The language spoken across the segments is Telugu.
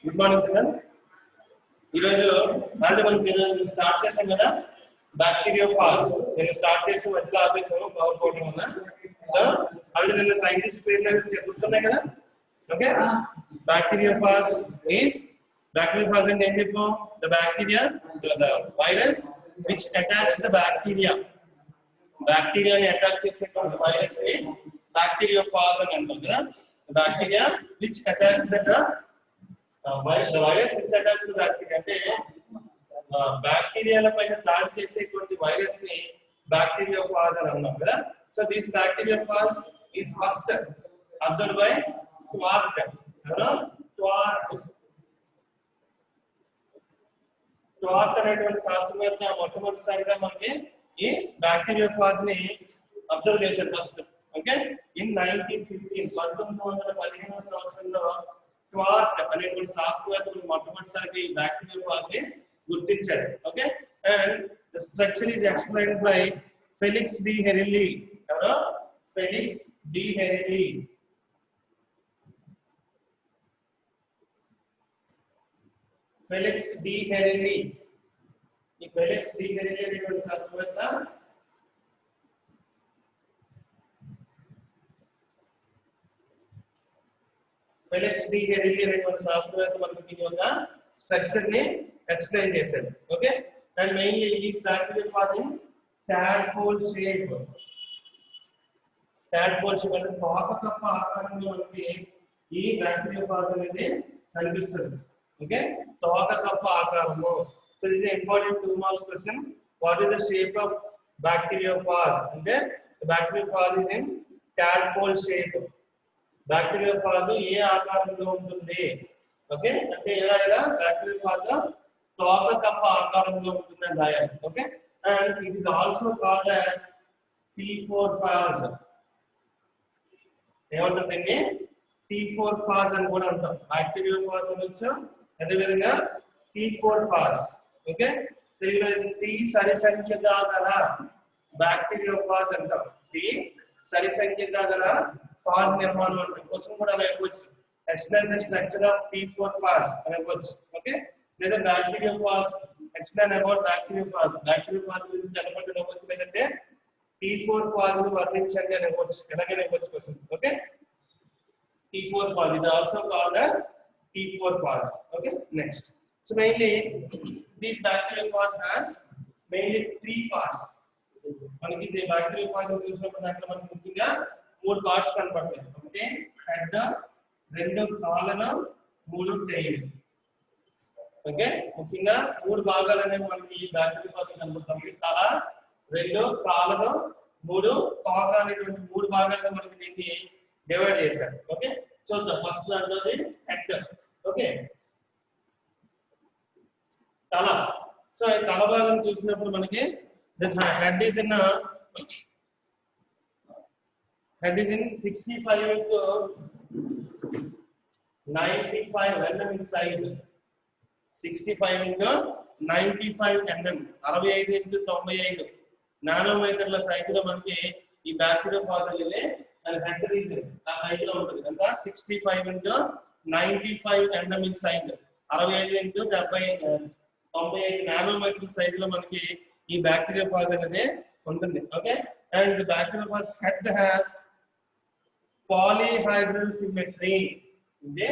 Good morning children. ఈరోజు అంటే మనం స్టార్ట్ చేసాం కదా బ్యాక్టీరియోఫాజ్. నేను స్టార్ట్ చేసి మధ్యలో ఆపేసాము పవర్ పోవడం వల్ల. సో అవి నిన్న సైంటిస్ట్ పేర్లు గుర్తున్నాయి కదా. ఓకే, బ్యాక్టీరియోఫాజ్ అంటే ఏం చెప్పాం? The bacteria, the virus which attacks the bacteria. బ్యాక్టీరియాని అటాక్ చేసేటువంటి వైరస్ ని బ్యాక్టీరియోఫాజ్ అని అంటాం కదా. Bacteria which attacks the virus which attacks the bacteria అంటే బ్యాక్టీరియాల పైన దాడి చేసేటువంటి వైరస్ ని బ్యాక్టీరియోఫాజ్ అని అన్నాం కదా. So this bacteriophage is first observed by Twort. Twort అనేటువంటి శాస్త్రవేత్త మొట్టమొదటిసారిగా మనకి ఈ బ్యాక్టీరియోఫాజ్ ని అబ్జర్వ్ చేశారు ఫస్ట్. ఓకే, ఇన్ 1915 సంవత్సరంలో ట్వార్ట్ అనేటువంటి శాస్త్రవేత్తలు మొట్టమొదటిసారిగా ఈ బ్యాక్టీరియోఫాజ్ ని గుర్తించారు. Okay, and the structure is explained by Felix de Herelle. ఎవరో? Felix de Herelle. Felix de Herelle. ఈ ఫెలిక్స్ డి హెరిల్లీ అనేటువంటి శాస్త్రవేత్త ఫెలిక్స్ డి హెరిల్లీ అనేటువంటి శాస్త్రవేత్త మనకి దీని యొక్క స్ట్రక్చర్ ని ఎక్స్ప్లెయిన్ చేశాడు. Okay, and mainly these bacteriophage in tadpole shape. Tadpole shape అంటే తోక కప్ప ఆకారంలో మనకి ఈ బ్యాక్టీరియోఫాజ్ అనేది కనిపిస్తుంది. ఓకే, తోక కప్ప ఆకారము. So this is important 2 marks question. What is the shape of bacteriophage అంటే bacteriophage is in tadpole shape. Bacteriophage ఏ ఆకారంలో ఉంటుంది? ఓకే, అంటే ఎలా బ్యాక్టీరియోఫాజ్ తోక కప్ప ఆకారంలో ఉంటుందని రాయాలి. Okay, and it is also called as T4 phage. ఏమంటారు దీన్ని? T4 ఫాజ్ అని కూడా అంటాం. బ్యాక్టీరియోఫాజ్ అనొచ్చు, అదే విధంగా T4 ఫాజ్. ఓకే, తెలుగులో T సరి సంఖ్యగా గల బ్యాక్టీరియోఫాజ్ అంటాం. T సరి సంఖ్యగా గల ఫాజ్ నిర్మాణం అంటే కోసం కూడా అలా ఇవ్వచ్చు. Explain the structure of T4 phase అని ఇవ్వచ్చు. ఓకే, లేదా bacteriophage explain about bacteriophage. Bacteriophage గురించి తెలపండి ఇవ్వచ్చు, లేదంటే T4 phase ను వర్ణించండి అని ఇవ్వచ్చు. ఎలాగైనా ఇవ్వచ్చు question. Okay, T4 phase is also called as T4 phase. Okay, next. So mainly this bacteriophage has mainly 3 parts. మనకి ఈ బ్యాక్టీరియోఫాజ్ చూసినప్పుడు దాంట్లో మనకి ముఖ్యంగా 3 పార్ట్స్ కనపడతాయి. ఒకటి హెడ్, 2 కాళ్ళను, 3 టైల్. ఓకే, ముఖ్యంగా 3 భాగాలు అనేవి మనకి ఈ బ్యాక్టీరియోఫాజ్ కనపడతాయి. తల, 2 కాళ్ళను, 3 తోక అనేటువంటి 3 భాగాలుగా మనకి దీన్ని డివైడ్ చేశారు. ఓకే, సో ద ఫస్ట్ దాంట్లోది హెడ్. ఓకే, తల. సో ఈ తల భాగం చూసినప్పుడు మనకి the head is in 65 into 95 mm in size. 65 into 95 mm 65 into 95 నానోమీటర్ల సైజులో మనకి ఈ బ్యాక్టీరియోఫాజ్ అనేది దాని హెడ్ రీజన్ ఆ సైజులో ఉంటుంది. అంతా 65 into 95 mm in size. 65 into 95 నానోమీటర్ల సైజులో మనకి ఈ బ్యాక్టీరియోఫాజ్ అనేది ఉంటుంది. Okay, and the bacteriophage head has polyhedral symmetry. అంటే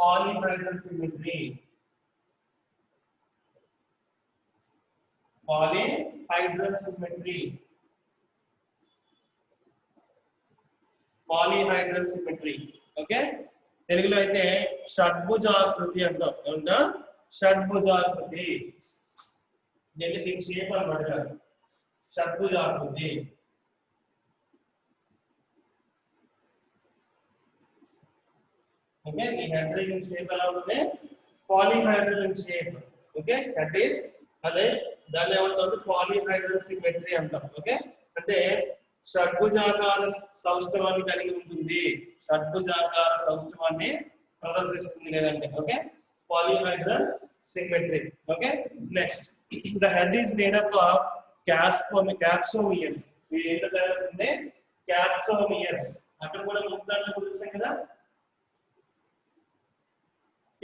polyhedral symmetry. Polyhedral symmetry. Polyhedral symmetry. Okay, తెలుగులో అయితే షడ్భుజాకృతి అంటాం. ఏమంటా? షడ్భుజాకృతి. దీని షేప్ అన్నమాట, షడ్భుజాకృతి. ఓకే, ఈ హెడ్ రీజన్ షేప్ ఎలా ఉంటుంది? Polyhedral shape. Okay, that is అదే దాన్ని ఏమంటారు? పాలీహైడ్రల్ సిమెట్రీ అంటాం. ఓకే, అంటే షడ్భుజాకార సౌష్ఠవాన్ని కలిగి ఉంటుంది. షడ్భుజాకార సౌష్ఠవాన్ని ప్రదర్శిస్తుంది లేదంటే. Okay, polyhedral symmetry. Okay, next the head is made up of capsomeres. We enter the capsomeres. అక్కడ కూడా ముక్తాన్ని చూసాం కదా.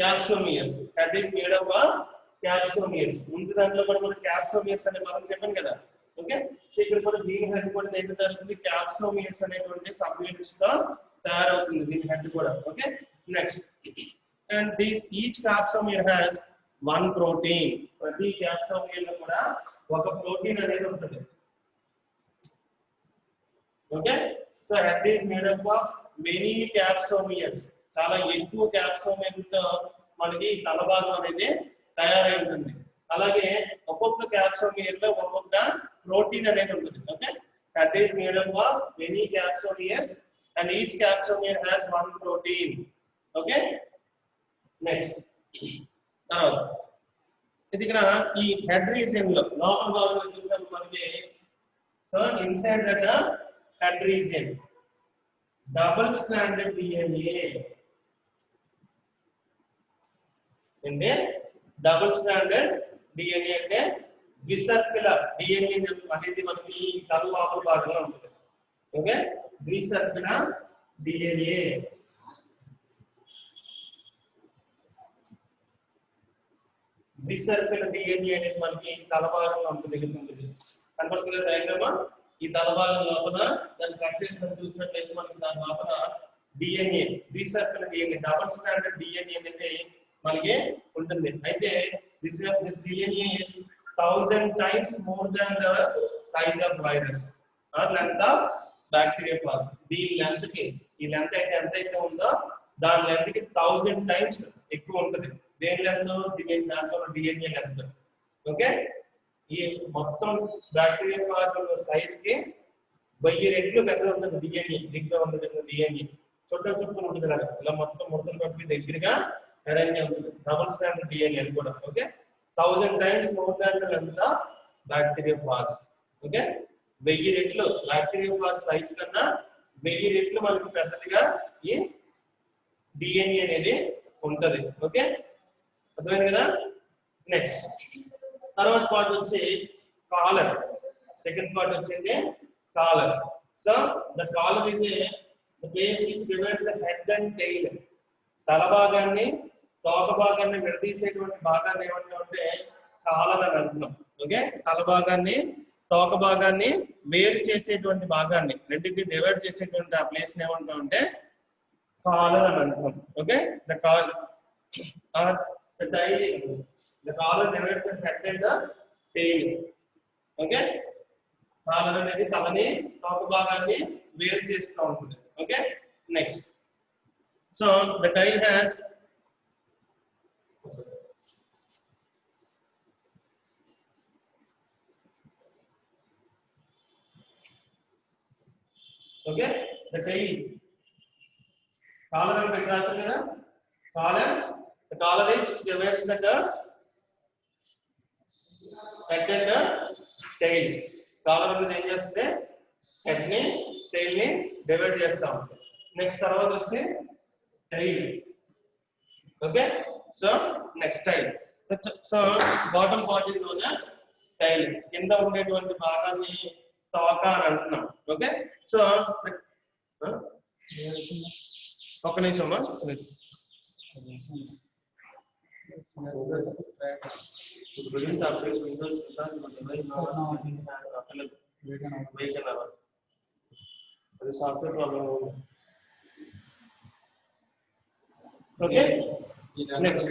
Capsomeres. Head is made up of capsomeres. ముందు దాంట్లో కూడా మనం క్యాప్సోమియర్స్ అనే పదం చెప్పాను కదా. ఓకే, సో ఇక్కడ కూడా దీని హెడ్ కూడా ఏంటి జరుగుతుంది, క్యాప్సోమియర్స్ అనేటువంటి సబ్ యూనిట్స్ తో తయారవుతుంది దీని హెడ్ కూడా. Okay, next, and this each capsomere has one protein. ప్రతి క్యాప్సోమియర్ లో కూడా ఒక ప్రోటీన్ అనేది ఉంటుంది. Okay, so head is made up of many capsomeres. చాలా ఎక్కువ క్యాప్సోమియర్ తో మనకి తల భాగం అనేది తయారై ఉంటుంది. అలాగే ఒక్కొక్క క్యాప్సోమియర్ లో ఒక్కొక్క ప్రోటీన్ అనేది ఉంటుంది. Okay, head is made up of many capsomeres and each capsomere has one protein. Okay, next, తర్వాత ఇది ఇక్కడ ఈ హెడ్ రీజియన్ లో లోపల భాగంలో చూసినప్పుడు మనకి, so inside the head region double stranded DNA అంటే డబుల్ స్ట్రాండెడ్ డిఎన్ఏ అంటే ద్విసర్పిల డిఎన్ఏ అనేది మనకి తల లోపల భాగంలో ఉంటుంది. ఓకే, ద్విసర్పిల డిఎన్ఏ. ద్విసర్పిల డిఎన్ఏ అనేది మనకి తల భాగంలో ఉంటుంది. కనిపిస్తుంది డయాగ్రామ్. ఈ తల భాగం లోపల దాన్ని కట్ చేసి చూసినట్లయితే మనకి దాని లోపల డిఎన్ఏ, ద్విసర్పిల డిఎన్ఏ, డబుల్ స్ట్రాండెడ్ డిఎన్ఏ అనేది మనకి ఉంటుంది. అయితే this DNA is 1000 times more than the size of virus or length of bacteriophage. దీని లెంత్ కి, ఈ లెంత్ అయితే ఎంత అయితే ఉందో దాని లెంత్ కి 1000 times ఎక్కువ ఉంటుంది. దేని లెంత్, దాంట్లో డిఎన్ఏ లెంత్. ఓకే, ఈ మొత్తం బ్యాక్టీరియాఫాజ్ సైజ్ కి 1000 రెట్లు పెద్ద ఉంటుంది డిఎన్ఏ. దీంట్లో ఉంటుంది డిఎన్ఏ చుట్టూ ఉంటుంది కదా, ఇలా మొత్తం ముడతలు పట్టి దగ్గరగా అరేంజ్ ఉంటుంది. డబుల్ స్ట్రాండెడ్ డిఎన్ఏ అది కూడా. Okay, 1000 times more than the length of bacteriophage. Okay, 1000 రెట్లు బ్యాక్టీరియాఫాజ్ సైజ్ కన్నా 1000 రెట్లు మనకి పెద్దదిగా ఈ డిఎన్ఏ అనేది ఉంటది. ఓకే, అర్థమైంది కదా. నెక్స్ట్, తర్వాత పార్ట్ వచ్చి కాలర్. సెకండ్ పార్ట్ వచ్చింది collar. So the collar is the place which divides the head and tail. తల భాగాన్ని తోక భాగాన్ని విడదీసేటువంటి భాగాన్ని ఏమంటామంటే కాలర్ అని అంటున్నాం. ఓకే, తల భాగాన్ని తోక భాగాన్ని వేరు చేసేటువంటి భాగాన్ని, రెండింటిని డివైడ్ చేసేటువంటి ఆ ప్లేస్ ఏమంటామంటే కాలర్ అని అంటున్నాం. Okay, the collar or the tail, the collar divides the head and the tail. Okay, collar అనేది తలని తోక భాగాన్ని వేరు చేస్తూ ఉంటుంది. Okay, next, so the tail has okay, the tail, collar and petrasal kada, collar, the collar is divided into the head and the tail. Collar అనేది ఏం చేస్తే head ని tail ని డివైడ్ చేస్తా ఉంటుంది. నెక్స్ట్ తర్వాత వచ్చి tail. Okay, so next tail. So bottom part is known as tail. కింద ఉండేటువంటి భాగాన్ని తోక అని అంటున్నాం. ఓకే, సో ఒక నిమిషం software problem. Okay, next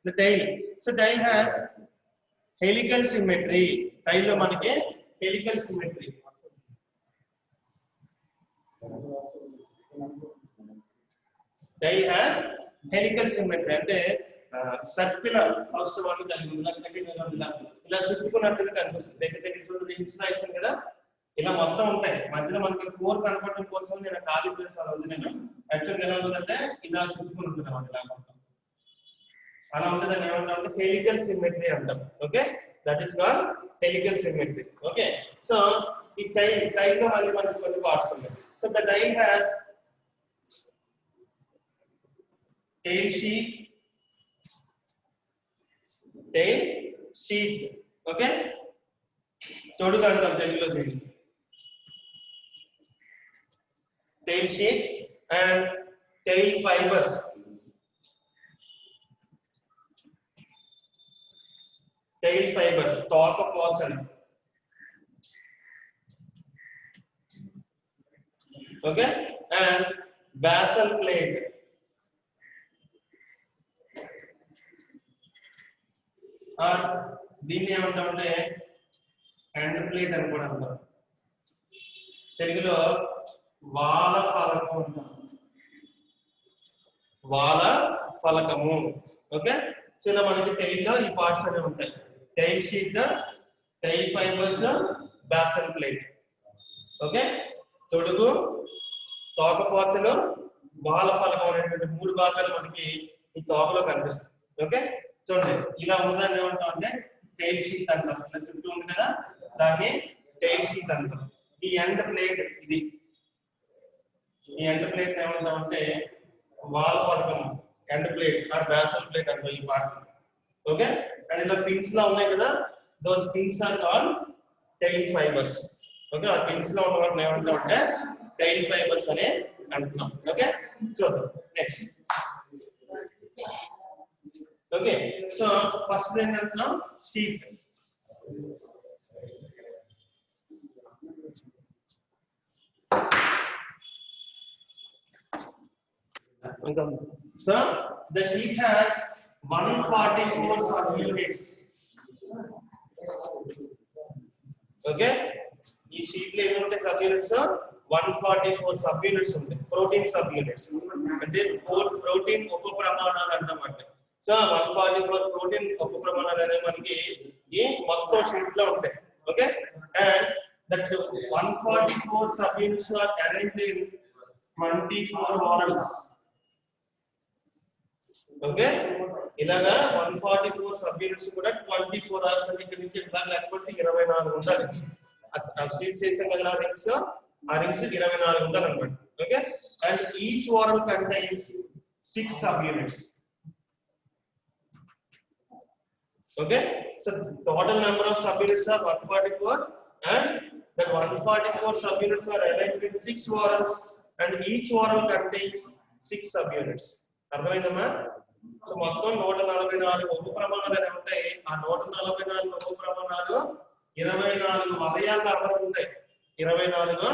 the tail. So tail has helical symmetry. Tail లో మనకి helical symmetry. Tail has helical symmetry అంటే సర్క్యులర్ ఫస్ట్ వన్ కలిగి ఇలా చుట్టుకున్నట్టుగా కనిపిస్తుంది. దగ్గర చూడండి కదా, ఇలా మొత్తం ఉంటాయి. మధ్యలో మనకి కోర్ కనపడడం కోసం నేను ఖాళీ ప్లేస్ అలా ఉంది. నేను యాక్చువల్గా ఎలా ఉంటుందంటే ఇలా చుట్టుకుని ఉంటుంది అన్నమాట. ఇలా మొత్తం అలా ఉంటుందని ఏమంటాం, హెలికల్ సిమెట్రీ అంటాం. Okay, that is called helical symmetry. Okay, so ఈ టైల్ లో మళ్ళీ మనకి కొన్ని పార్ట్స్ ఉన్నాయి. So the tail has tail sheath, tail sheath. Okay, తొడుగు అంటాం తెలుగులో దీన్ని. tail sheath and tail fibers. tail fibers తోక పోచలు. Okay, and basal plate or దీన్ని ఏమంటామంటే ఎండ్ ప్లేట్ అని కూడా అంటారు. తెలుగులో వాల ఫలకం అంటాం. వాల ఫలకము. ఓకే, సో ఇలా మనకి టైల్ లో ఈ పార్ట్స్ అనేవి ఉంటాయి. Tail sheet, tail fibres, basal plate. Okay, తొడుగు, తోకపోచలు, వాల ఫలకం అనేటువంటి 3 భాగాలు మనకి ఈ తోకలో కనిపిస్తాయి. ఓకే, చూడండి ఇలా ఉన్నదాన్ని ఏమంటాం అంటే టైల్ షీట్ అంటాం. ఇలా చుట్టూ ఉంది కదా, దాన్ని టైల్ షీట్ అంటాం. ఈ ఎండ్ ప్లేట్ ఇది. ఈ ఎండ్ ప్లేట్ ఏమంటాం అంటే వాల్ ఫలకం, end plate or basal plate అంటాం ఈ పార్ట్. ఓకే, అండ్ ఇలా పిన్స్ లా ఉన్నాయి కదా, those pins are called tail fibres. Okay, ఆ పిన్స్ లో ఉన్న వాటిని ఏమంటాం అంటే టైల్ ఫైబర్స్ అనే అంటున్నాం. ఓకే, చూద్దాం నెక్స్ట్. ఓకే, సో ఫస్ట్ ఏంటంటున్నాం sheet. So the sheet has 144 subunits. Okay, ఈ షీట్ లో ఏముంటాయి subunits? 144 subunits ఉంటాయి. ప్రోటీన్ subunits అంటే ప్రోటీన్ ఉపప్రమాణాలు అన్నమాట. సో 144 ప్రోటీన్ ఉపప్రమాణాలు అనేవి మనకి ఈ మొత్తం షీట్ లో ఉంటాయి. Okay, and that 144 subunits are arranged in 24 orals. Okay, ఇలాగా 144 సబ్ యూనిట్స్ కూడా 24 అవర్స్ అంటే ఇక్కడ నుంచి ఇలా లేకపోతే 24 ఉండాలి. ఆ స్టీల్ చేసాం కదా రింగ్స్, ఆ రింగ్స్ 24 ఉండాలి అన్నమాట. Okay, and each oral contains 6 sub units. Okay, so total number of sub units are 144 and that 144 sub units are arranged in 6 orals and each oral contains 6 sub units. అర్థమైందమ్మా? సో మొత్తం 144 ఉప ప్రమాణాలు ఉంటాయి. ఆ 144 ఉప ప్రమాణాలు 24 వలయాల్లో అమరు ఉంటాయి. 24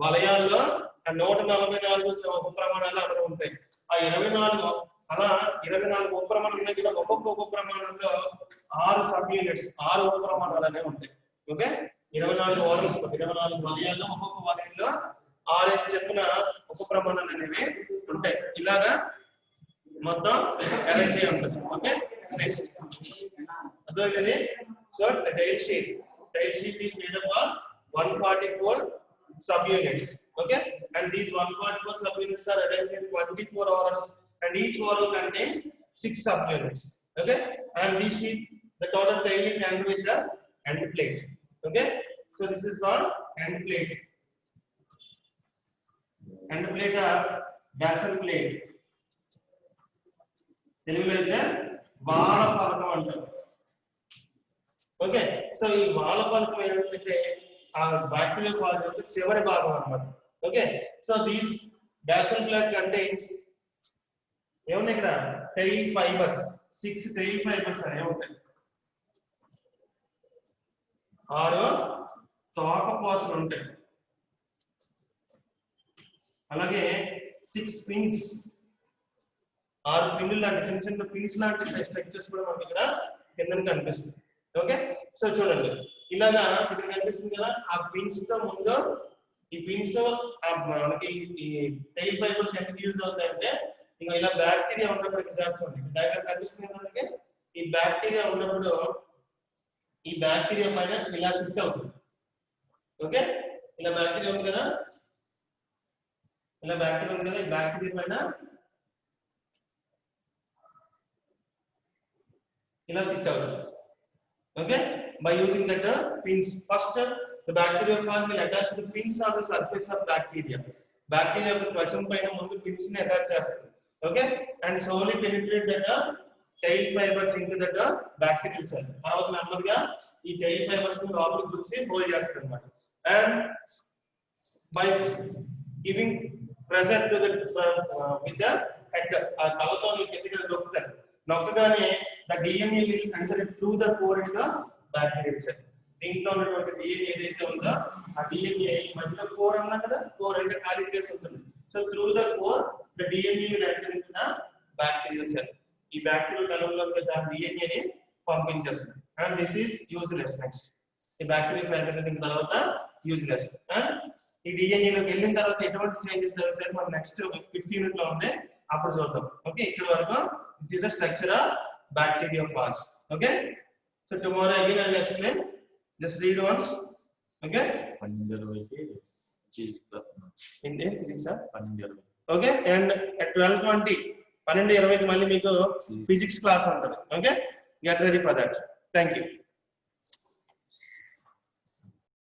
వలయాల్లో ఆ 144 ఉప ప్రమాణాలు అమరు ఉంటాయి. ఆ 24 అలా 24 ఉప ప్రమాణాలు ఉన్నాయి కదా, ఒక్కొక్క ఉప ప్రమాణంలో 6 సబ్ యూనిట్స్, 6 ఉప ప్రమాణాలు అనేవి ఉంటాయి. ఓకే, 24 ఓరల్స్, 24 వలయాల్లో ఒక్కొక్క వలయంలో 6 చెప్పిన ఉప ప్రమాణాలు అనేవి ఉంటాయి. ఇలాగా మొత్తం అరేంజ్ అయి ఉంటుంది. ఓకే, నెక్స్ట్ అర్థమైంది. So tail sheet is made up of 144 subunits. Okay, and these 144 subunits are arranged in 24 orals and each oral contains 6 subunits. Okay, and this sheet, the total tail is handled with the end plate. Okay, so this is called end plate. End plate or basal plate. తెలుగులో అయితే వాల ఫలకం అంటారు. ఓకే, సో ఈ వాల ఫలకం ఏంటంటే ఆ బ్యాక్టీరియల్ ఫాల్ యొక్క చివరి భాగం అన్నమాట. Okay, so these basal plate contains ఏమున్నాయి ఇక్కడ టైల్ ఫైబర్స్, 6 టైల్ ఫైబర్స్ అనేవి ఉంటాయి. 6 తోకపోసలు ఉంటాయి. అలాగే 6 పిన్స్, 6 పిన్నులు లాంటి చిన్న చిన్న పిన్స్ లాంటి స్ట్రక్చర్స్ కూడా మనకి ఇక్కడ కింద కనిపిస్తుంది. ఓకే, సో చూడండి ఇలాగా ఇక్కడ కనిపిస్తుంది కదా, ఆ పిన్స్ తో ముందు ఈ పిన్స్ మనకి ఈ టైల్ ఫైబర్స్ ఎందుకు యూజ్ అవుతాయంటే ఇంకా ఇలా బ్యాక్టీరియా ఉన్నప్పుడు చూడండి డయాగ్రామ్ కనిపిస్తుంది మనకి. ఈ బ్యాక్టీరియా ఉన్నప్పుడు ఈ బ్యాక్టీరియా పైన ఇలా షిఫ్ట్ అవుతుంది. ఓకే, ఇలా బ్యాక్టీరియా ఉంది కదా, ఇలా బ్యాక్టీరియా ఉంది కదా, ఈ బ్యాక్టీరియా పైన ఇలా షిఫ్ట్ అవుతుంది. Okay, by using that pins. First, the bacteriophage will attach the pins on the surface of bacteria. Bacteria యొక్క త్వచం పైన ముందు pins ని అటాచ్ చేస్తుంది. Okay, and slowly penetrate that tail fibers into that bacterial cell. తర్వాత నెమ్మదిగా ఈ tail fibers ని లోపలికి గుచ్చి హోల్డ్ చేస్తుంది అన్నమాట. And by giving pressure to the with the head, ఆ తలతో కిందకి నొక్కుతారు. నొక్కగానే the DNA will enter through the core in the bacterial cell. దీంట్లో ఉన్నటువంటి DNA ఏదైతే ఉందో ఆ DNA మధ్యలో కోర్ అన్నా కదా, కోర్ అంటే ఖాళీ ప్లేస్ ఉంటుంది. So through the core the DNA will enter into the bacterial cell. ఈ బ్యాక్టీరియల్ కణంలోకి ఆ DNA ని పంపించేస్తుంది. And this is useless next. ఈ బ్యాక్టీరియల్ ఫాగోసైటోసిస్ తర్వాత యూజ్లెస్. ఈ DNA లోకి వెళ్ళిన తర్వాత ఎటువంటి చేంజెస్ జరుగుతాయి మనం నెక్స్ట్ 15 యూనిట్ లో ఉంది, అప్పుడు చూద్దాం. ఓకే, ఇక్కడ వరకు it is the structure of bacteriophage. Okay, so tomorrow again I will explain. Just read once. Okay, in physics sir. Okay, and at 12:20 12:20 కి మళ్ళీ మీకు ఫిజిక్స్ క్లాస్ ఉంటుంది. Okay, get ready for that. Thank you.